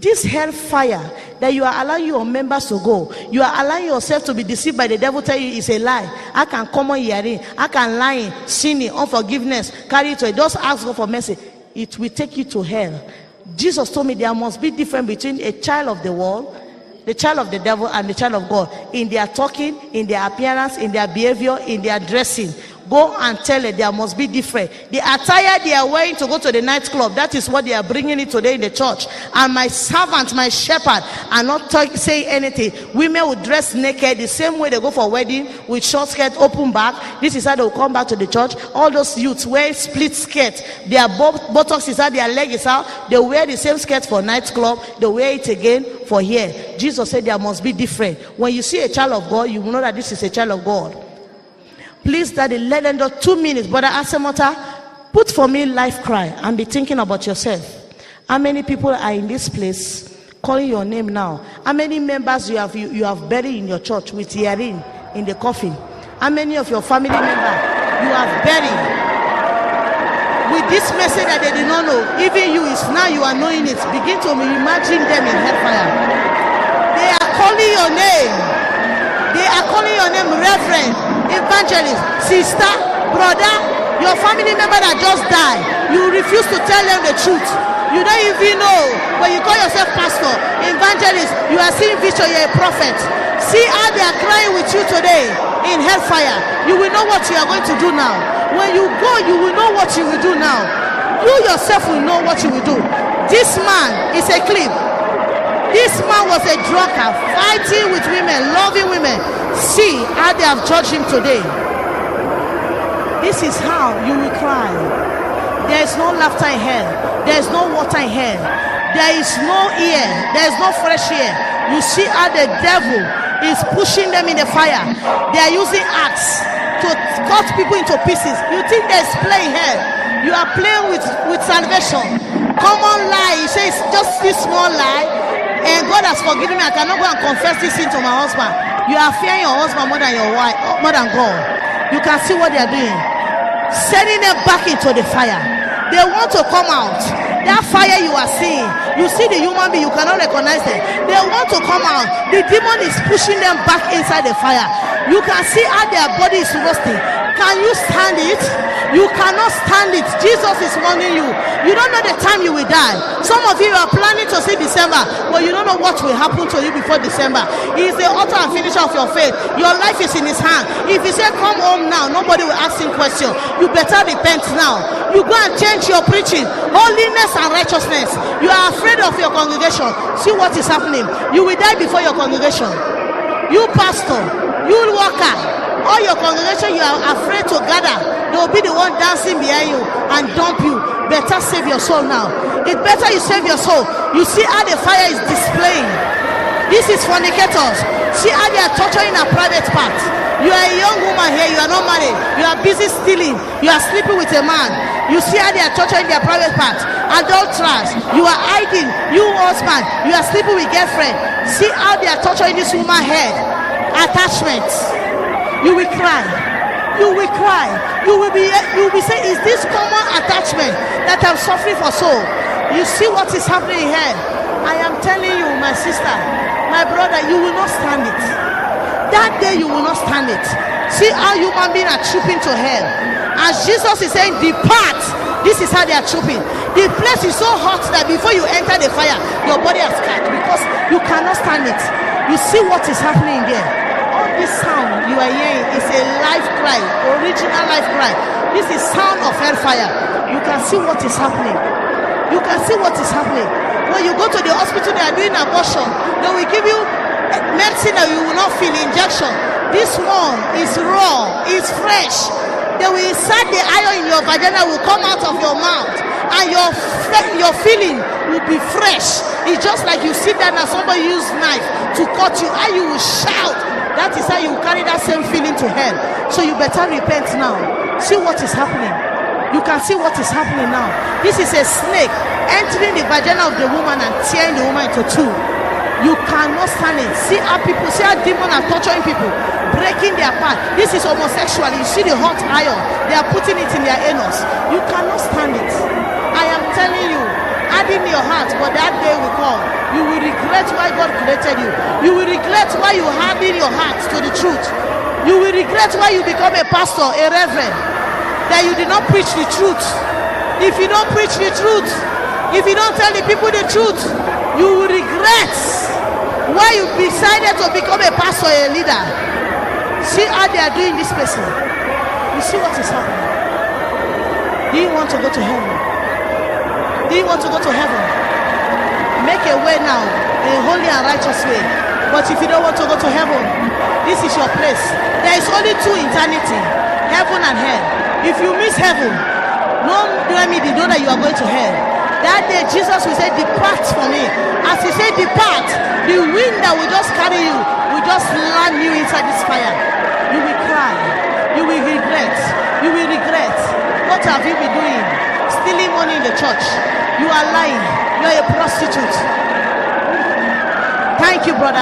This hellfire that you are allowing your members to go, you are allowing yourself to be deceived by the devil, tell you it's a lie. I can come on hearing, I can lie, sinning, unforgiveness, carry it to it. Just ask God for mercy. It will take you to hell. Jesus told me there must be difference between a child of the world, the child of the devil, and the child of God. In their talking, in their appearance, in their behavior, in their dressing. Go and tell it there must be different. The attire they are wearing to go to the nightclub, that is what they are bringing it today in the church. And my servant, my shepherd, are not saying anything. Women will dress naked the same way they go for wedding with short skirt, open back. This is how they will come back to the church. All those youths wear split skirt. Their buttocks is out, their leg is out. They wear the same skirt for nightclub. They wear it again for here. Jesus said there must be different. When you see a child of God, you will know that this is a child of God. Please, Daddy, let them do 2 minutes. Brother Asemota, put for me life cry and be thinking about yourself. How many people are in this place calling your name now? How many members you have buried in your church with earring in the coffin? How many of your family members you have buried with this message that they did not know? Even you, is now you are knowing it. Begin to imagine them in hellfire. They are calling your name. They are calling your name, Reverend, Evangelist, Sister, Brother, your family member that just died. You refuse to tell them the truth. You don't even know, but you call yourself pastor, evangelist. You are seeing vision, you're a prophet. See how they are crying with you today in hellfire. You will know what you are going to do now. When you go, you will know what you will do now. You yourself will know what you will do. This man is a clip. This man was a drunkard, fighting with women, loving women. See how they have judged him today. This is how you will cry. There is no laughter in hell. There is no water in hell. There is no air. There is no fresh air. You see how the devil is pushing them in the fire. They are using axe to cut people into pieces. You think there is play in hell? You are playing with salvation. Common lie. You say it's just this small lie. And God has forgiven me. I cannot go and confess this sin to my husband. You are fearing your husband more than your wife, more than God. You can see what they are doing. Sending them back into the fire. They want to come out. That fire you are seeing, you see the human being, you cannot recognize them. They want to come out. The demon is pushing them back inside the fire. You can see how their body is roasting. Can you stand it? You cannot stand it. Jesus is warning you. You don't know the time you will die. Some of you are planning to see December, but you don't know what will happen to you before December. He is the author and finisher of your faith. Your life is in his hand. If he said come home now, nobody will ask him question. You better repent now. You go and change your preaching. Holiness and righteousness. You are afraid of your congregation. See what is happening. You will die before your congregation. You pastor, you worker, all your congregation, you are afraid to gather. They will be the one dancing behind you and dump you. Better save your soul now. It's better you save your soul. You see how the fire is displaying. This is fornicators. See how they are torturing a private part. You are a young woman here. You are not married. You are busy stealing. You are sleeping with a man. You see how they are torturing their private part. Adulterers. You are hiding. You husband. You are sleeping with girlfriend. See how they are torturing this woman's head. Attachments. You will cry. You will cry. You will be saying, is this common attachment that I'm suffering for soul? You see what is happening here. I am telling you, my sister, my brother, you will not stand it. That day you will not stand it. See how human beings are trooping to hell. As Jesus is saying, depart. This is how they are trooping. The place is so hot that before you enter the fire, your body has catch because you cannot stand it. You see what is happening there. This sound you are hearing is a life cry, original life cry. This is sound of hellfire. You can see what is happening. You can see what is happening. When you go to the hospital, they are doing abortion. They will give you medicine that you will not feel, injection. This one is raw, is fresh. They will insert the iron in your vagina, will come out of your mouth, and your feeling will be fresh. It's just like you sit down and somebody use knife to cut you, and you will shout. That is how you carry that same feeling to hell. So you better repent now. See what is happening. You can see what is happening now. This is a snake entering the vagina of the woman and tearing the woman into two. You cannot stand it. See how demons are torturing people, breaking their part. This is homosexual. You see the hot iron. They are putting it in their anus. You cannot stand it. I am telling you, add in your heart, but that day will come. You manipulated you. You will regret why you harden your heart to the truth. You will regret why you become a pastor, a reverend, that you did not preach the truth. If you don't preach the truth, if you don't tell the people the truth, you will regret why you decided to become a pastor, a leader. See how they are doing this person. You see what is happening. Do you want to go to heaven? Do you want to go to heaven? Make a way now, a holy and righteous way. But if you don't want to go to heaven, this is your place. There is only two eternity, heaven and hell. If you miss heaven, no remedy, know that you are going to hell. That day Jesus will say, depart from me. As he said, depart, the wind that will just carry you will just land you inside this fire. You will cry, you will regret, you will regret. What have you been doing? Stealing money in the church. You are lying. You are a prostitute. Thank you, brother.